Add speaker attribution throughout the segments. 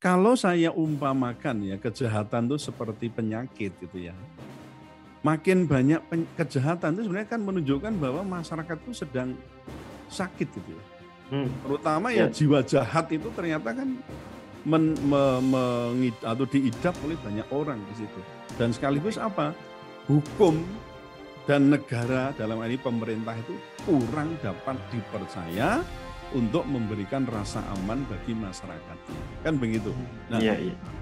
Speaker 1: Kalau saya umpamakan ya, kejahatan itu seperti penyakit gitu ya. Makin banyak kejahatan itu sebenarnya kan menunjukkan bahwa masyarakat itu sedang sakit gitu ya. Terutama ya
Speaker 2: Ya.
Speaker 1: jiwa jahat itu ternyata kan atau diidap oleh banyak orang di situ. Dan sekaligus apa? Hukum dan negara dalam hal ini pemerintah itu kurang dapat dipercaya untuk memberikan rasa aman bagi masyarakat. Kan begitu. Nah,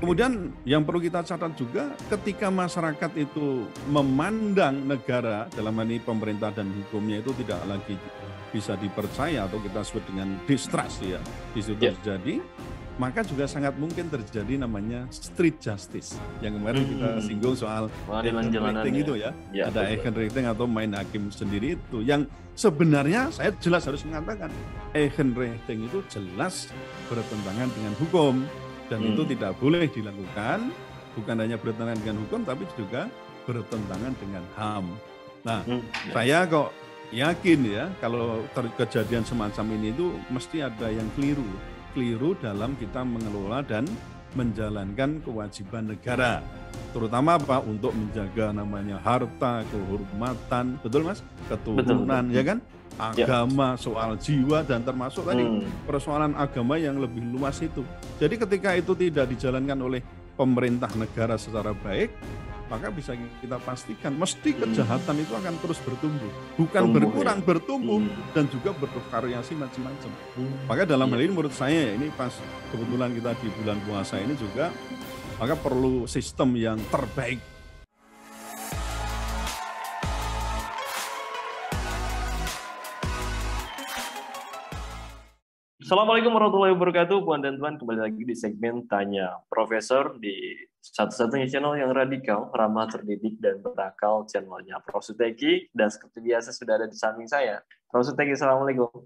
Speaker 1: kemudian yang perlu kita catat juga ketika masyarakat itu memandang negara dalam hal ini pemerintah dan hukumnya itu tidak lagi bisa dipercaya atau kita sebut dengan distrust ya, di situ terjadi, maka juga sangat mungkin terjadi namanya street justice yang kemarin kita singgung soal Ehrenrecht itu ya, ada Ehrenrecht atau main hakim sendiri itu yang sebenarnya saya jelas harus mengatakan Ehrenrecht itu jelas bertentangan dengan hukum dan itu tidak boleh dilakukan, bukan hanya bertentangan dengan hukum tapi juga bertentangan dengan HAM. Nah, saya kok yakin ya kalau kejadian semacam ini itu mesti ada yang keliru dalam kita mengelola dan menjalankan kewajiban negara. Terutama apa? Untuk menjaga namanya harta, kehormatan, betul Mas? Keturunan, ya kan? Agama, soal jiwa, dan termasuk tadi persoalan agama yang lebih luas itu. Jadi ketika itu tidak dijalankan oleh pemerintah negara secara baik, maka bisa kita pastikan mesti kejahatan itu akan terus bertumbuh, bukan berkurang, bertumbuh dan juga bervariasi macam-macam. Maka dalam hal ini menurut saya ini pas kebetulan kita di bulan puasa ini juga, maka perlu sistem yang terbaik.
Speaker 2: Assalamualaikum warahmatullahi wabarakatuh, Puan dan Tuan. Kembali lagi di segmen Tanya Profesor di satu-satunya channel yang radikal, ramah, terdidik, dan berakal, channelnya Prof. Suteki. Dan seperti biasa sudah ada di samping saya. Prof. Suteki, Assalamualaikum.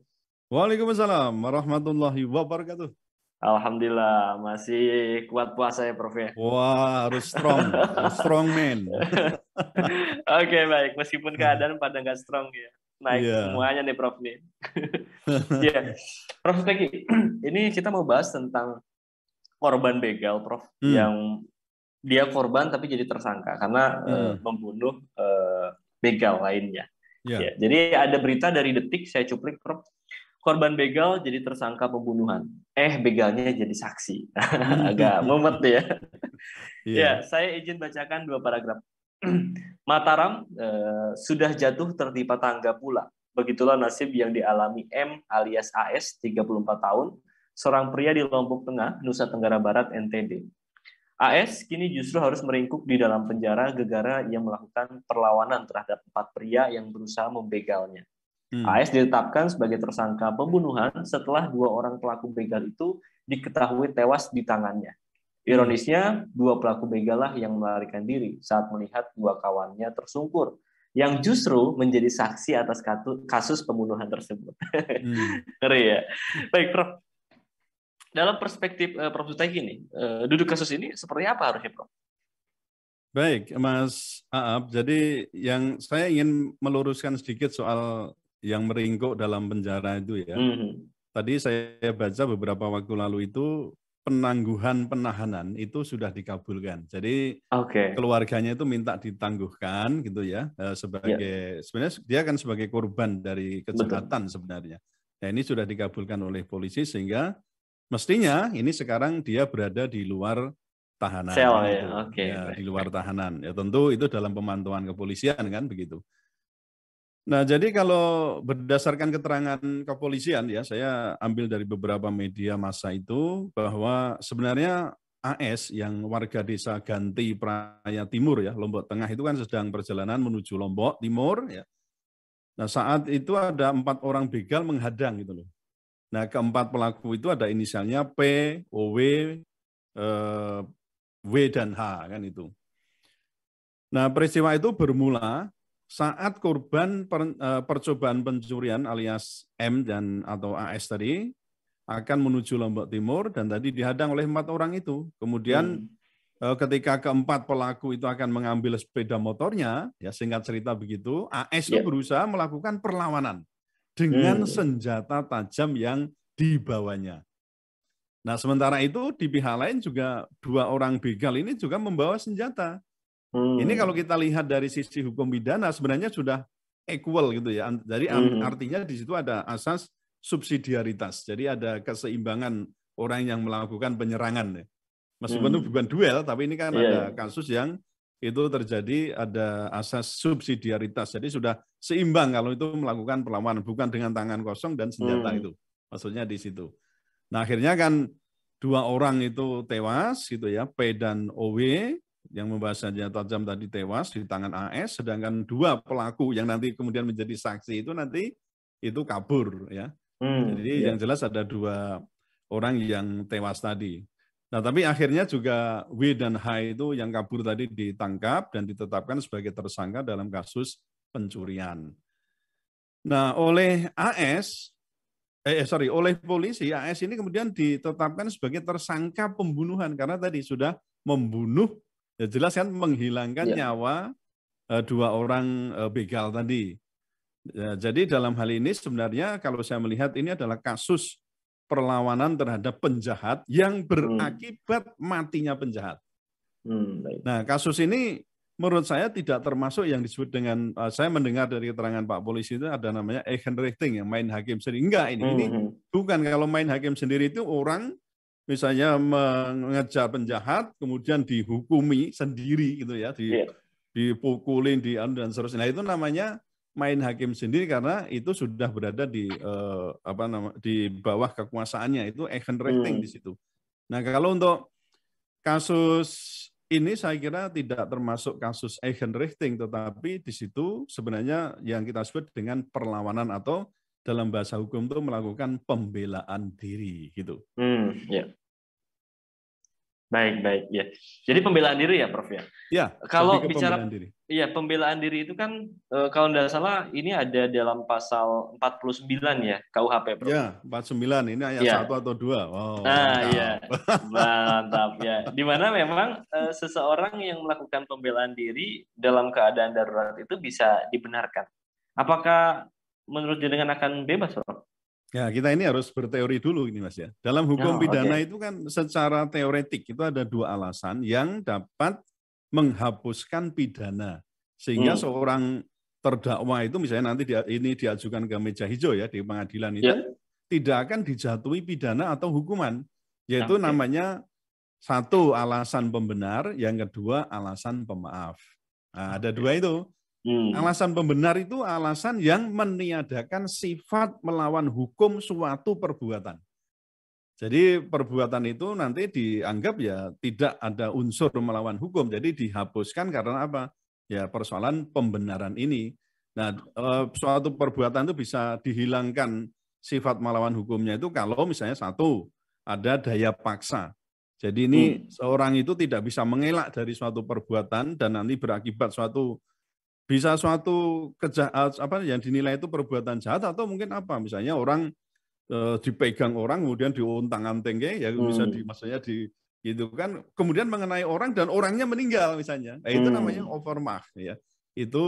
Speaker 1: Waalaikumsalam warahmatullahi wabarakatuh.
Speaker 2: Alhamdulillah, masih kuat puasa ya Prof ya?
Speaker 1: Wah, harus strong man.
Speaker 2: Oke, baik. Meskipun keadaan pada nggak strong ya. Naik semuanya nih Prof nih. Ya, Prof Suteki, ini kita mau bahas tentang korban begal, Prof, yang dia korban tapi jadi tersangka karena membunuh begal lainnya. Ya, jadi ada berita dari Detik, saya cuplik, Prof. Korban begal jadi tersangka pembunuhan. Begalnya jadi saksi. Agak mumet ya. Ya, saya izin bacakan 2 paragraf. Mataram sudah jatuh tertimpa tangga pula. Begitulah nasib yang dialami M alias AS, 34 tahun, seorang pria di Lombok Tengah, Nusa Tenggara Barat, NTB. AS kini justru harus meringkuk di dalam penjara gara-gara ia melakukan perlawanan terhadap 4 pria yang berusaha membegalnya. AS ditetapkan sebagai tersangka pembunuhan setelah 2 orang pelaku begal itu diketahui tewas di tangannya. Ironisnya, 2 pelaku begal lah yang melarikan diri saat melihat 2 kawannya tersungkur, yang justru menjadi saksi atas kasus pembunuhan tersebut. Ngeri ya. Baik, Prof. Dalam perspektif Prof. Suteki ini, duduk kasus ini seperti apa harusnya, Prof?
Speaker 1: Baik, Mas Aab. Jadi yang saya ingin meluruskan sedikit soal yang meringkuk dalam penjara itu ya. Tadi saya baca beberapa waktu lalu itu penangguhan penahanan itu sudah dikabulkan. Jadi keluarganya itu minta ditangguhkan gitu ya, sebagai sebenarnya dia kan sebagai korban dari kejahatan sebenarnya. Nah, ini sudah dikabulkan oleh polisi sehingga mestinya ini sekarang dia berada di luar tahanan.
Speaker 2: Sel
Speaker 1: ya, di luar tahanan. Ya tentu itu dalam pemantauan kepolisian kan begitu. Nah, jadi kalau berdasarkan keterangan kepolisian ya, saya ambil dari beberapa media massa itu bahwa sebenarnya AS yang warga desa Ganti Praya Timur ya, Lombok Tengah itu kan sedang perjalanan menuju Lombok Timur ya. Nah, saat itu ada 4 orang begal menghadang gitu loh. Nah, keempat pelaku itu ada inisialnya P, OW, W dan H kan itu. Nah, peristiwa itu bermula saat korban percobaan pencurian alias M dan atau AS tadi akan menuju Lombok Timur dan tadi dihadang oleh 4 orang itu. Kemudian ketika keempat pelaku itu akan mengambil sepeda motornya, ya singkat cerita begitu, AS itu berusaha melakukan perlawanan dengan senjata tajam yang dibawanya. Nah, sementara itu di pihak lain juga 2 orang begal ini juga membawa senjata. Ini kalau kita lihat dari sisi hukum pidana sebenarnya sudah equal gitu ya. Jadi artinya di situ ada asas subsidiaritas. Jadi ada keseimbangan orang yang melakukan penyerangan. Meskipun itu bukan duel, tapi ini kan ada kasus yang itu terjadi ada asas subsidiaritas. Jadi sudah seimbang kalau itu melakukan perlawanan, bukan dengan tangan kosong dan senjata itu. Maksudnya di situ. Nah, akhirnya kan 2 orang itu tewas gitu ya, P dan OW yang membawa senjata tajam tadi tewas di tangan AS, sedangkan 2 pelaku yang nanti kemudian menjadi saksi itu nanti itu kabur ya. Jadi yang jelas ada 2 orang yang tewas tadi. Nah, tapi akhirnya juga W dan H itu yang kabur tadi ditangkap dan ditetapkan sebagai tersangka dalam kasus pencurian. Nah, oleh oleh polisi, AS ini kemudian ditetapkan sebagai tersangka pembunuhan karena tadi sudah membunuh, ya jelas kan menghilangkan nyawa 2 orang begal tadi. Ya, jadi dalam hal ini sebenarnya kalau saya melihat ini adalah kasus perlawanan terhadap penjahat yang berakibat matinya penjahat. Nah, kasus ini menurut saya tidak termasuk yang disebut dengan, saya mendengar dari keterangan Pak Polisi itu ada namanya Eigenrichting, yang main hakim sendiri. Enggak, ini bukan. Kalau main hakim sendiri itu orang misalnya mengejar penjahat, kemudian dihukumi sendiri gitu ya, dipukulin, dan seterusnya. Nah, itu namanya main hakim sendiri karena itu sudah berada di di bawah kekuasaannya, itu Eigenrichting di situ. Nah, kalau untuk kasus ini saya kira tidak termasuk kasus Eigenrichting, tetapi di situ sebenarnya yang kita sebut dengan perlawanan atau dalam bahasa hukum itu melakukan pembelaan diri gitu.
Speaker 2: Baik ya. Jadi pembelaan diri ya, Prof ya.
Speaker 1: Ya.
Speaker 2: Kalau bicara pembelaan diri itu kan kalau tidak salah ini ada dalam pasal 49 ya KUHP, Prof.
Speaker 1: Ya, 49 ini ayat 1 atau 2. Wow.
Speaker 2: Iya. Mantap ya. Di mana memang seseorang yang melakukan pembelaan diri dalam keadaan darurat itu bisa dibenarkan. Apakah menurut jenengan akan bebas, Prof?
Speaker 1: Ya, kita ini harus berteori dulu ini Mas ya. Dalam hukum pidana itu kan secara teoretik itu ada 2 alasan yang dapat menghapuskan pidana. Sehingga seorang terdakwa itu misalnya nanti ini diajukan ke meja hijau ya di pengadilan itu tidak akan dijatuhi pidana atau hukuman. Yaitu namanya 1 alasan pembenar, yang kedua alasan pemaaf. Nah, ada 2 itu. Alasan pembenar itu alasan yang meniadakan sifat melawan hukum suatu perbuatan. Jadi perbuatan itu nanti dianggap ya tidak ada unsur melawan hukum, jadi dihapuskan karena apa? Ya persoalan pembenaran ini. Nah, suatu perbuatan itu bisa dihilangkan sifat melawan hukumnya itu kalau misalnya 1, ada daya paksa. Jadi ini seorang itu tidak bisa mengelak dari suatu perbuatan dan nanti berakibat suatu yang dinilai itu perbuatan jahat atau mungkin apa, misalnya orang dipegang orang kemudian diuntang-anting ya bisa maksudnya gitu kan, kemudian mengenai orang dan orangnya meninggal misalnya. Nah, itu namanya overmacht ya. Itu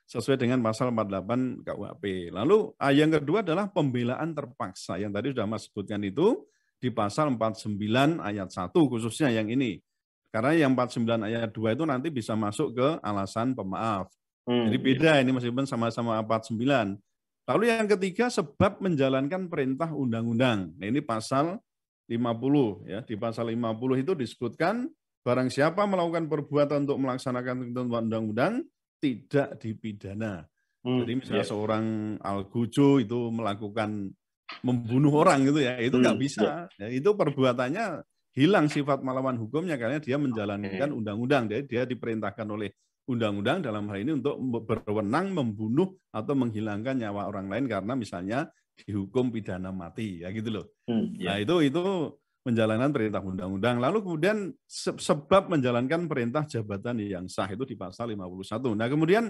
Speaker 1: sesuai dengan pasal 48 KUHP. Lalu yang kedua adalah pembelaan terpaksa yang tadi sudah Mas sebutkan itu di pasal 49 ayat 1 khususnya yang ini. Karena yang 49 ayat 2 itu nanti bisa masuk ke alasan pemaaf. Jadi beda ini meskipun sama-sama 49. Lalu yang ketiga sebab menjalankan perintah undang-undang. Nah, ini pasal 50 ya. Di pasal 50 itu disebutkan barang siapa melakukan perbuatan untuk melaksanakan ketentuan undang-undang tidak dipidana. Jadi misalnya seorang Algujo itu melakukan membunuh orang gitu ya, itu nggak bisa. Ya, itu perbuatannya hilang sifat melawan hukumnya karena dia menjalankan undang-undang. Jadi dia diperintahkan oleh undang-undang dalam hal ini untuk berwenang membunuh atau menghilangkan nyawa orang lain karena misalnya dihukum pidana mati ya gitu loh. Nah, itu menjalankan perintah undang-undang. Lalu kemudian sebab menjalankan perintah jabatan yang sah itu di pasal 51. Nah, kemudian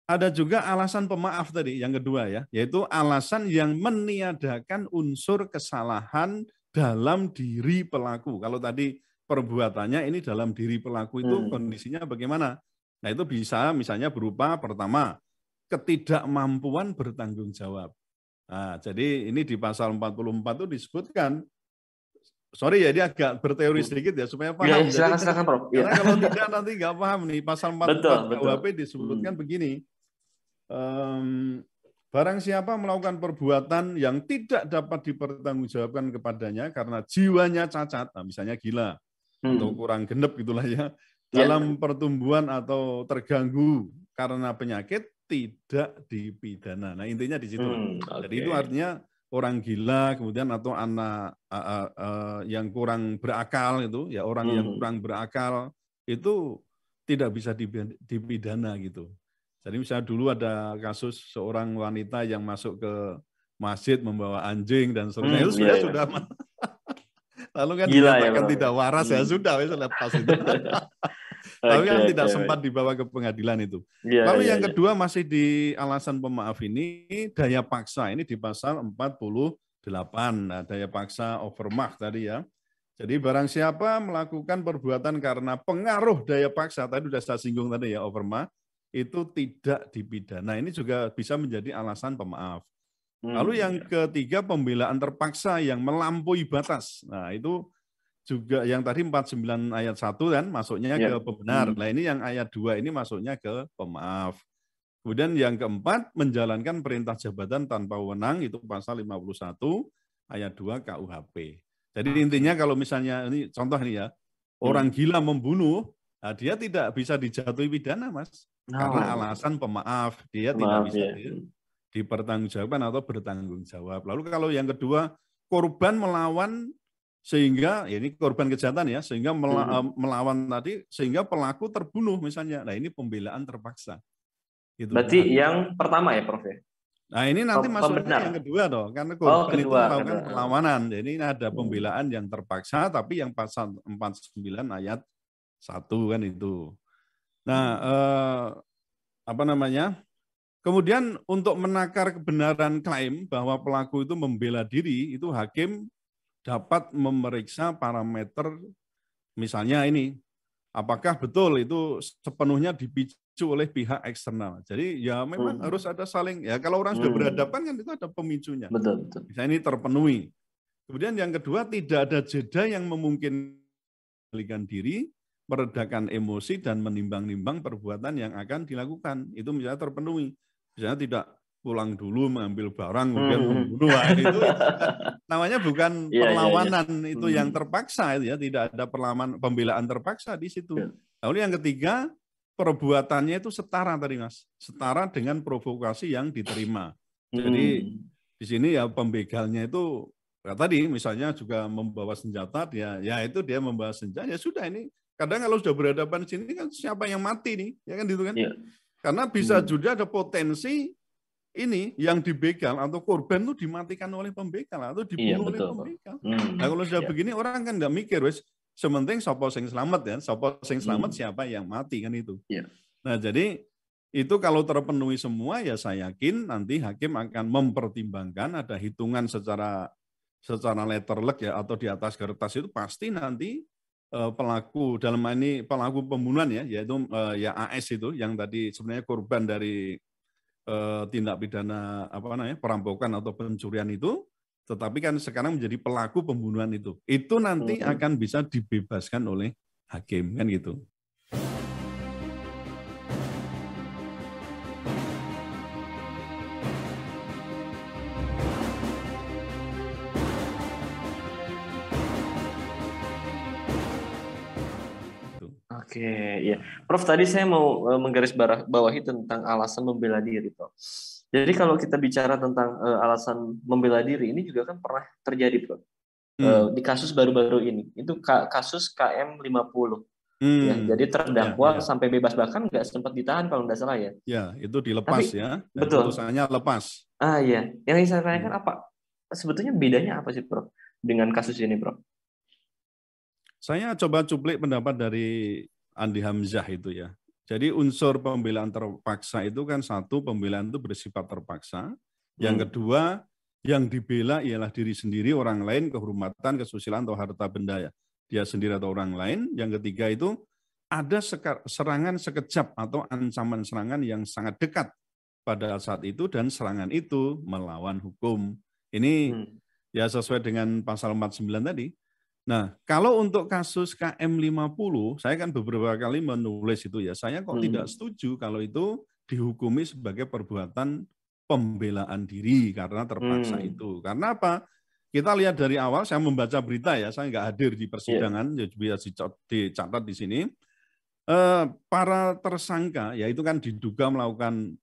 Speaker 1: ada juga alasan pemaaf tadi yang kedua ya, yaitu alasan yang meniadakan unsur kesalahan dalam diri pelaku. Kalau tadi perbuatannya ini dalam diri pelaku itu kondisinya bagaimana? Nah, itu bisa misalnya berupa pertama, ketidakmampuan bertanggung jawab. Nah, jadi ini di pasal 44 itu disebutkan sorry ya, dia agak berteori sedikit ya supaya paham.
Speaker 2: Ya, silakan Prof.
Speaker 1: Karena kalau tidak nanti nggak paham nih. Pasal 44 KUHP disebutkan begini. Barang siapa melakukan perbuatan yang tidak dapat dipertanggungjawabkan kepadanya karena jiwanya cacat, nah misalnya gila atau kurang genep gitulah ya, dalam pertumbuhan atau terganggu karena penyakit, tidak dipidana. Nah intinya di situ. Jadi itu artinya orang gila kemudian atau anak yang kurang berakal itu ya, orang yang kurang berakal itu tidak bisa dipidana gitu. Jadi misalnya dulu ada kasus seorang wanita yang masuk ke masjid membawa anjing dan seterusnya, itu sudah lalu kan dinyatakan tidak waras ya sudah lepas itu. Tapi kan tidak sempat dibawa ke pengadilan itu. Lalu yang kedua masih di alasan pemaaf ini, daya paksa ini di pasal 48. Nah, daya paksa overmacht tadi ya. Jadi barang siapa melakukan perbuatan karena pengaruh daya paksa, tadi sudah saya singgung tadi ya, overmacht, itu tidak dipidana. Ini juga bisa menjadi alasan pemaaf. Lalu yang ketiga, pembelaan terpaksa yang melampaui batas. Nah, itu juga yang tadi 49 ayat 1 kan masuknya ke pembenar. Nah, ini yang ayat 2 ini masuknya ke pemaaf. Kemudian yang keempat, menjalankan perintah jabatan tanpa wewenang, itu pasal 51 ayat 2 KUHP. Jadi intinya kalau misalnya ini contoh nih ya, orang gila membunuh, nah dia tidak bisa dijatuhi pidana, Mas. Karena alasan pemaaf, dia tidak bisa dipertanggungjawabkan atau bertanggung jawab. Lalu kalau yang kedua, korban melawan sehingga, ya ini korban kejahatan ya, sehingga melawan tadi, sehingga pelaku terbunuh misalnya. Nah ini pembelaan terpaksa. Gitu.
Speaker 2: Berarti yang pertama ya Prof?
Speaker 1: Nah ini nanti masuknya yang kedua dong, karena korban itu melakukan perlawanan. Jadi ini ada pembelaan yang terpaksa, tapi yang pasal 49 ayat 1 kan itu. Nah, apa namanya? Kemudian untuk menakar kebenaran klaim bahwa pelaku itu membela diri, itu hakim dapat memeriksa parameter, misalnya ini, apakah betul itu sepenuhnya dipicu oleh pihak eksternal. Jadi ya memang harus ada saling, ya kalau orang sudah berhadapan kan itu ada pemicunya.
Speaker 2: Betul.
Speaker 1: Misalnya ini terpenuhi. Kemudian yang kedua, tidak ada jeda yang memungkinkan diri, meredakan emosi dan menimbang-nimbang perbuatan yang akan dilakukan. Itu misalnya terpenuhi. Misalnya tidak pulang dulu mengambil barang kemudian membunuh. Itu namanya bukan perlawanan, itu yang terpaksa itu ya, tidak ada pembelaan terpaksa di situ. Lalu yang ketiga, perbuatannya itu setara tadi Mas, setara dengan provokasi yang diterima. Jadi di sini ya pembegalnya itu ya, tadi misalnya juga membawa senjata, ya itu dia membawa senjata, ya sudah ini. Kadang kalau sudah berhadapan di sini kan siapa yang mati nih, ya kan gitu kan? Yeah. Karena bisa juga ada potensi ini yang dibegal atau korban itu dimatikan oleh pembegal atau dibunuh oleh pembegal. Nah kalau sudah begini orang kan nggak mikir, wes sementing sopo sing selamat ya, sopo sing selamat siapa yang mati kan itu. Yeah. Nah jadi itu kalau terpenuhi semua ya saya yakin nanti hakim akan mempertimbangkan, ada hitungan secara letterlek ya atau di atas kertas itu pasti nanti pelaku dalam ini pelaku pembunuhan ya, yaitu ya AS itu yang tadi sebenarnya korban dari tindak pidana apa namanya perampokan atau pencurian itu, tetapi kan sekarang menjadi pelaku pembunuhan itu nanti akan bisa dibebaskan oleh hakim kan gitu.
Speaker 2: Oke, ya. Prof, tadi saya mau menggarisbawahi tentang alasan membela diri, Prof. Jadi kalau kita bicara tentang alasan membela diri, ini juga kan pernah terjadi, Prof. Di kasus baru-baru ini. Itu kasus KM 50. Ya, jadi terdakwa sampai bebas, bahkan nggak sempat ditahan kalau nggak salah ya.
Speaker 1: Ya, itu dilepas. Tapi, ya. Dan
Speaker 2: betul.
Speaker 1: Putusannya lepas.
Speaker 2: Iya. Yang saya tanyakan apa? Sebetulnya bedanya apa sih, Prof? Dengan kasus ini, Prof?
Speaker 1: Saya coba cuplik pendapat dari Andi Hamzah itu ya. Jadi unsur pembelaan terpaksa itu kan satu, pembelaan itu bersifat terpaksa. Yang kedua, yang dibela ialah diri sendiri, orang lain, kehormatan, kesusilaan atau harta benda ya. Dia sendiri atau orang lain. Yang ketiga itu ada serangan sekejap atau ancaman serangan yang sangat dekat pada saat itu dan serangan itu melawan hukum. Ini ya sesuai dengan pasal 49 tadi. Nah, kalau untuk kasus KM50, saya kan beberapa kali menulis itu ya, saya kok tidak setuju kalau itu dihukumi sebagai perbuatan pembelaan diri karena terpaksa itu. Karena apa? Kita lihat dari awal, saya membaca berita ya, saya nggak hadir di persidangan, ya bisa dicatat di sini. Para tersangka, ya itu kan diduga melakukan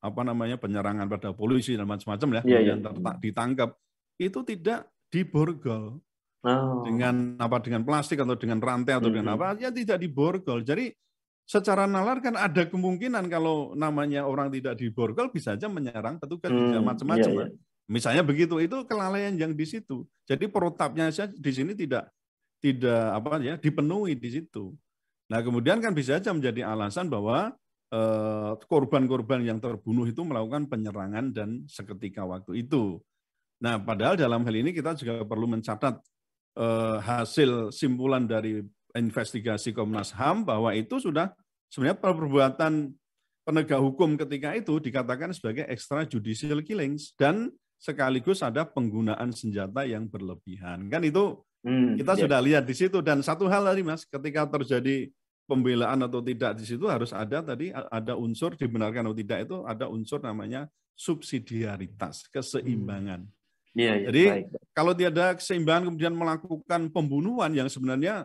Speaker 1: penyerangan pada polisi dan macam-macam ya, kemudian ditangkap, itu tidak diborgol. Dengan plastik atau dengan rantai atau dengan apa, ya tidak diborgol. Jadi secara nalar kan ada kemungkinan kalau namanya orang tidak diborgol bisa aja menyerang petugas, bisa macam-macam. Misalnya begitu, itu kelalaian yang di situ. Jadi protapnya saja di sini tidak dipenuhi di situ. Nah, kemudian kan bisa saja menjadi alasan bahwa korban-korban yang terbunuh itu melakukan penyerangan dan seketika waktu itu. Nah, padahal dalam hal ini kita juga perlu mencatat hasil simpulan dari investigasi Komnas HAM bahwa itu sudah sebenarnya perbuatan penegak hukum ketika itu dikatakan sebagai extrajudicial killings dan sekaligus ada penggunaan senjata yang berlebihan. Kan itu kita sudah lihat di situ. Dan satu hal tadi Mas, ketika terjadi pembelaan atau tidak di situ harus ada unsur dibenarkan atau tidak, itu ada unsur namanya subsidiaritas, keseimbangan. Jadi baik. Kalau tiada keseimbangan kemudian melakukan pembunuhan yang sebenarnya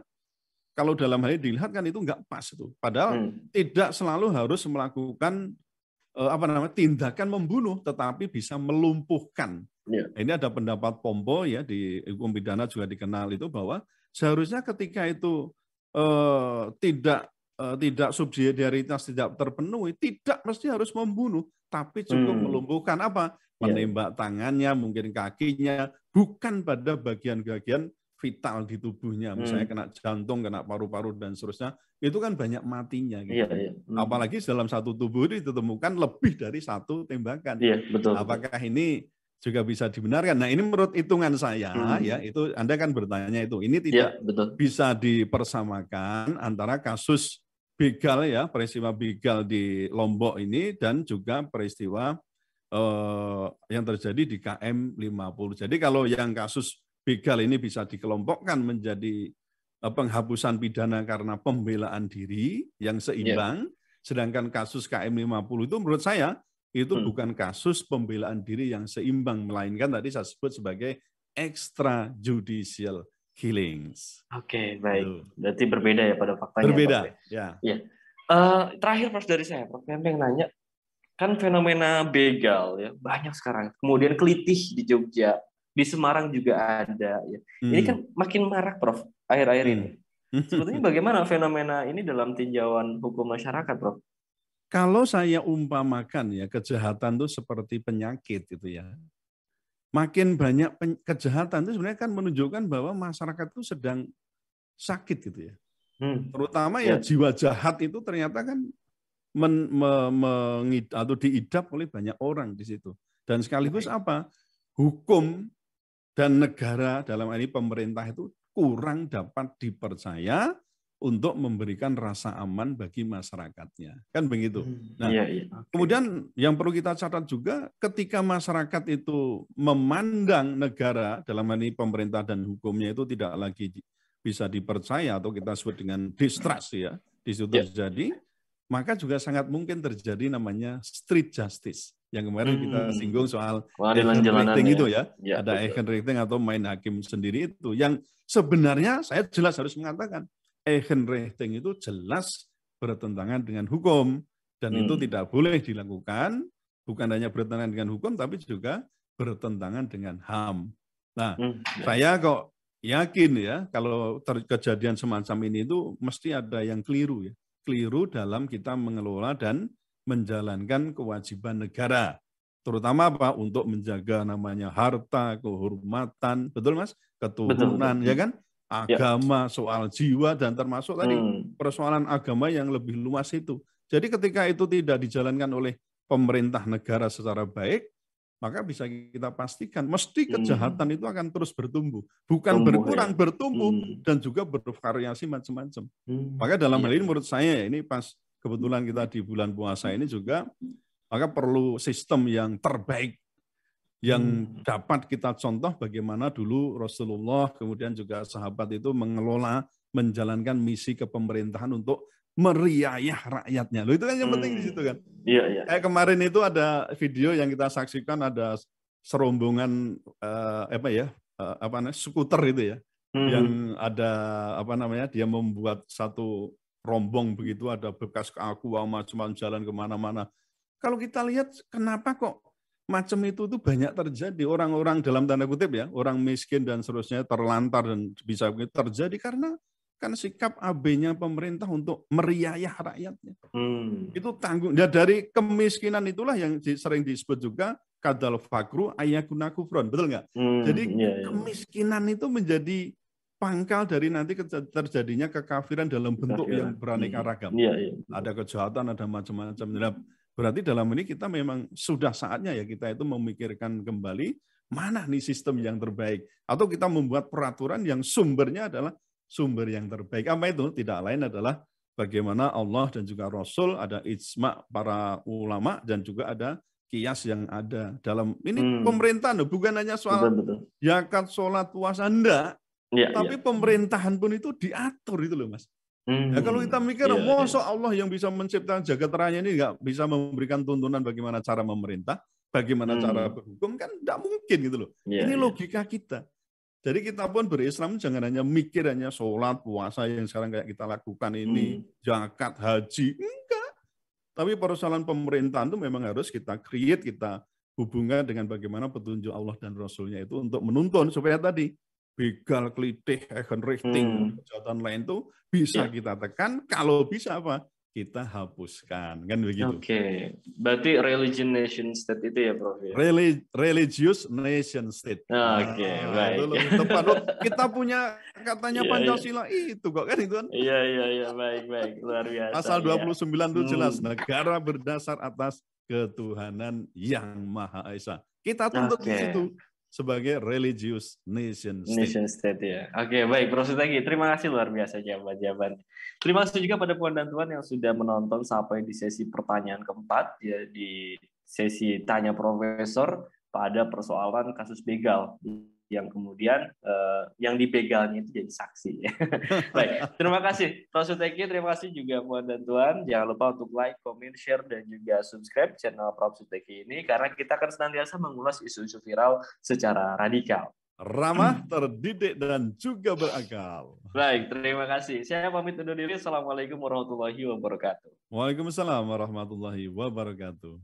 Speaker 1: kalau dalam hal ini dilihat kan itu nggak pas itu. Padahal tidak selalu harus melakukan tindakan membunuh, tetapi bisa melumpuhkan. Ini ada pendapat Pombo ya di hukum pidana juga dikenal itu bahwa seharusnya ketika itu tidak subsidiaritas tidak terpenuhi, tidak mesti harus membunuh, tapi cukup melumpuhkan apa? Menembak tangannya, mungkin kakinya, bukan pada bagian-bagian vital di tubuhnya, misalnya kena jantung, kena paru-paru dan seterusnya, itu kan banyak matinya. Gitu. Apalagi dalam satu tubuh itu ditemukan lebih dari satu tembakan.
Speaker 2: Betul.
Speaker 1: Apakah ini juga bisa dibenarkan? Nah, ini menurut hitungan saya, ya itu Anda kan bertanya itu, ini tidak bisa dipersamakan antara kasus begal ya, peristiwa begal di Lombok ini dan juga peristiwa yang terjadi di KM50. Jadi kalau yang kasus begal ini bisa dikelompokkan menjadi penghapusan pidana karena pembelaan diri yang seimbang, sedangkan kasus KM50 itu menurut saya itu bukan kasus pembelaan diri yang seimbang, melainkan tadi saya sebut sebagai extrajudicial killings.
Speaker 2: Oke, baik. Berarti berbeda ya pada faktanya.
Speaker 1: Berbeda, ya.
Speaker 2: Terakhir Prof dari saya, Prof yang nanya, kan fenomena begal ya banyak sekarang. Kemudian kelitih di Jogja, di Semarang juga ada. Ya. Ini kan makin marak, Prof, akhir-akhir ini. Sebetulnya bagaimana fenomena ini dalam tinjauan hukum masyarakat, Prof?
Speaker 1: Kalau saya umpamakan ya, kejahatan itu seperti penyakit gitu ya. Makin banyak kejahatan itu sebenarnya kan menunjukkan bahwa masyarakat itu sedang sakit gitu ya. Terutama ya jiwa jahat itu ternyata kan atau diidap oleh banyak orang di situ. Dan sekaligus apa? Hukum dan negara dalam ini pemerintah itu kurang dapat dipercaya untuk memberikan rasa aman bagi masyarakatnya. Kan begitu. Nah, kemudian yang perlu kita catat juga ketika masyarakat itu memandang negara dalam ini pemerintah dan hukumnya itu tidak lagi bisa dipercaya atau kita sebut dengan distrust ya, di situ terjadi, maka juga sangat mungkin terjadi namanya street justice. Yang kemarin kita singgung soal Ehrenrecht itu ya. Ada Ehrenrecht atau main hakim sendiri itu. Yang sebenarnya saya jelas harus mengatakan, Ehrenrecht itu jelas bertentangan dengan hukum. Dan itu tidak boleh dilakukan, bukan hanya bertentangan dengan hukum, tapi juga bertentangan dengan HAM. Nah, saya kok yakin ya, kalau kejadian semacam ini itu mesti ada yang keliru ya. Keliru dalam kita mengelola dan menjalankan kewajiban negara. Terutama apa? Untuk menjaga namanya harta, kehormatan, betul Mas? Keturunan, ya kan? Agama, soal jiwa, dan termasuk tadi persoalan agama yang lebih luas itu. Jadi ketika itu tidak dijalankan oleh pemerintah negara secara baik, maka bisa kita pastikan mesti kejahatan itu akan terus bertumbuh. Bukan berkurang, bertumbuh, dan juga bervariasi macam-macam. Maka dalam hal ini menurut saya, ini pas kebetulan kita di bulan puasa ini juga, maka perlu sistem yang terbaik yang dapat kita contoh bagaimana dulu Rasulullah kemudian juga sahabat itu mengelola, menjalankan misi kepemerintahan untuk meriayah rakyatnya. Loh itu kan yang penting di situ kan.
Speaker 2: Iya, iya.
Speaker 1: Kayak kemarin itu ada video yang kita saksikan, ada serombongan skuter itu ya, yang ada dia membuat satu rombong begitu, ada bekas keakuan macam-macam jalan kemana-mana. Kalau kita lihat kenapa kok macam itu tuh banyak terjadi, orang-orang dalam tanda kutip ya, orang miskin dan seterusnya terlantar dan bisa terjadi karena kan sikap AB-nya pemerintah untuk meriayah rakyatnya. Itu tanggung. Ya dari kemiskinan itulah yang sering disebut juga kadal fakru ayakuna kufron, betul nggak? Jadi kemiskinan itu menjadi pangkal dari nanti terjadinya kekafiran dalam bentuk yang beraneka ragam. Ada kejahatan, ada macam-macam. Berarti dalam ini kita memang sudah saatnya ya kita itu memikirkan kembali mana nih sistem yang terbaik. Atau kita membuat peraturan yang sumbernya adalah sumber yang terbaik. Apa itu? Tidak lain adalah bagaimana Allah dan juga Rasul, ada ijma para ulama dan juga ada kias yang ada dalam ini pemerintahan, bukan hanya soal zakat, sholat, puasa, enggak. Tapi pemerintahan pun itu diatur itu loh Mas. Ya, kalau kita mikir, masa Allah yang bisa menciptakan jagat raya ini nggak bisa memberikan tuntunan bagaimana cara memerintah, bagaimana cara berhukum, kan nggak mungkin gitu loh. Ini logika kita. Jadi kita pun berislam jangan hanya mikir hanya sholat, puasa yang sekarang kayak kita lakukan ini, zakat, haji, enggak. Tapi persoalan pemerintahan itu memang harus kita create, kita hubungkan dengan bagaimana petunjuk Allah dan Rasulnya itu untuk menuntun supaya tadi begal, kelitih, egenrichting, kejahatan lain itu bisa kita tekan. Kalau bisa apa? Kita hapuskan. Kan begitu.
Speaker 2: Oke. Berarti religion nation state itu ya Prof?
Speaker 1: Religious nation state.
Speaker 2: Oke, baik.
Speaker 1: Itu lebih tepat. Kita punya katanya Pancasila itu kok kan itu kan.
Speaker 2: Iya, baik. Luar biasa.
Speaker 1: Pasal 29 itu jelas. Negara berdasar atas ketuhanan yang Maha Esa. Kita tuntut di situ. Sebagai religious nation state.
Speaker 2: Nation state ya. Oke, baik. Prof. Suteki, terima kasih luar biasa jawaban-jawaban. Terima kasih juga pada Puan dan Tuan yang sudah menonton sampai di sesi pertanyaan keempat, ya di sesi tanya Profesor pada persoalan kasus begal yang kemudian yang dibegalnya itu jadi saksi. Baik, terima kasih Prof. Suteki, terima kasih juga Puan dan Tuan. Jangan lupa untuk like, comment, share, dan juga subscribe channel Prof. Suteki ini karena kita akan senantiasa mengulas isu-isu viral secara radikal,
Speaker 1: ramah, terdidik, dan juga berakal.
Speaker 2: Baik, terima kasih. Saya pamit undur diri. Assalamualaikum warahmatullahi wabarakatuh.
Speaker 1: Waalaikumsalam warahmatullahi wabarakatuh.